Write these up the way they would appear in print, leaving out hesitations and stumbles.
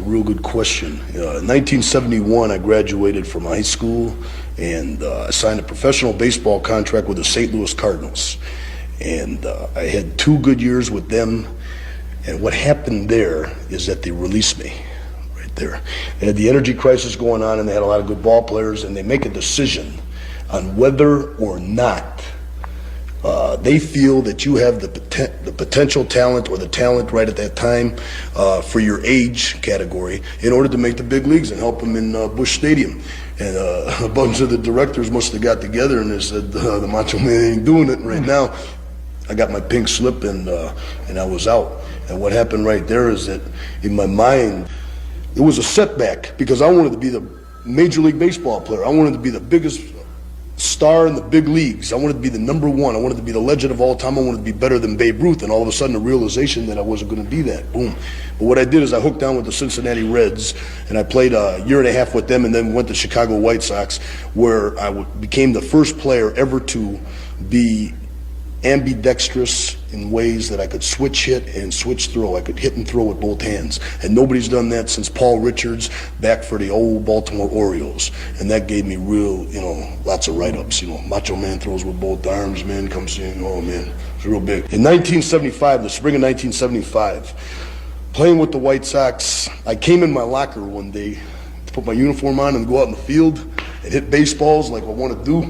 real good question. In 1971, I graduated from high school, and I signed a professional baseball contract with the St. Louis Cardinals. And I had 2 good years with them. And what happened there is that they released me right there. They had the energy crisis going on, and they had a lot of good ball players, and they make a decision on whether or not they feel that you have the potential talent or the talent right at that time for your age category in order to make the big leagues and help them in Busch Stadium. And a bunch of the directors must have got together and they said, the Macho Man ain't doing it right now. I got my pink slip and I was out. And what happened right there is that in my mind, it was a setback because I wanted to be the Major League Baseball player. I wanted to be the biggest star in the big leagues. I wanted to be the #1. I wanted to be the legend of all time. I wanted to be better than Babe Ruth. And all of a sudden, the realization that I wasn't going to be that. Boom. But what I did is I hooked down with the Cincinnati Reds, and I played a year and a half with them, and then went to Chicago White Sox, where I became the first player ever to be ambidextrous in ways that I could switch hit and switch throw. I could hit and throw with both hands. And nobody's done that since Paul Richards back for the old Baltimore Orioles. And that gave me real, lots of write-ups. Macho Man throws with both arms, man, comes in, oh man, it's real big. In 1975, the spring of 1975, playing with the White Sox, I came in my locker one day to put my uniform on and go out in the field and hit baseballs like I want to do.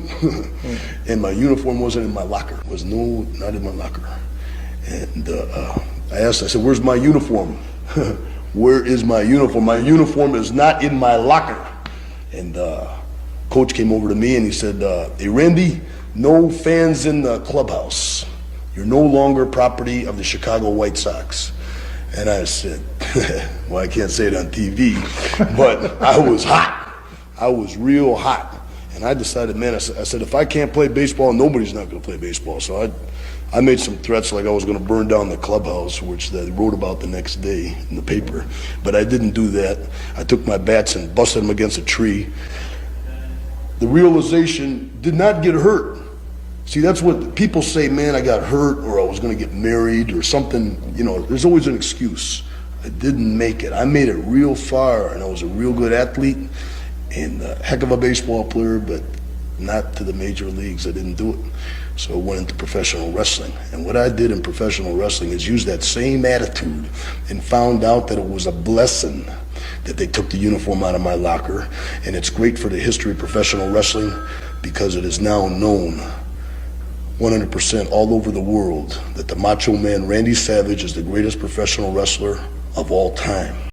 And my uniform wasn't in my locker. It was not in my locker. And I said, where's my uniform? Where is my uniform? My uniform is not in my locker. And coach came over to me and he said, hey Randy, no fans in the clubhouse. You're no longer property of the Chicago White Sox. And I said, well, I can't say it on TV, but I was hot. I was real hot. And I decided, man, I said, if I can't play baseball, nobody's not going to play baseball. So I made some threats like I was going to burn down the clubhouse, which they wrote about the next day in the paper. But I didn't do that. I took my bats and busted them against a tree. The realization did not get hurt. See, that's what people say, man, I got hurt or I was going to get married or something. There's always an excuse. I didn't make it. I made it real far, and I was a real good athlete and a heck of a baseball player, but not to the major leagues. I didn't do it. So I went into professional wrestling. And what I did in professional wrestling is use that same attitude and found out that it was a blessing that they took the uniform out of my locker. And it's great for the history of professional wrestling because it is now known 100% all over the world that the Macho Man Randy Savage is the greatest professional wrestler of all time.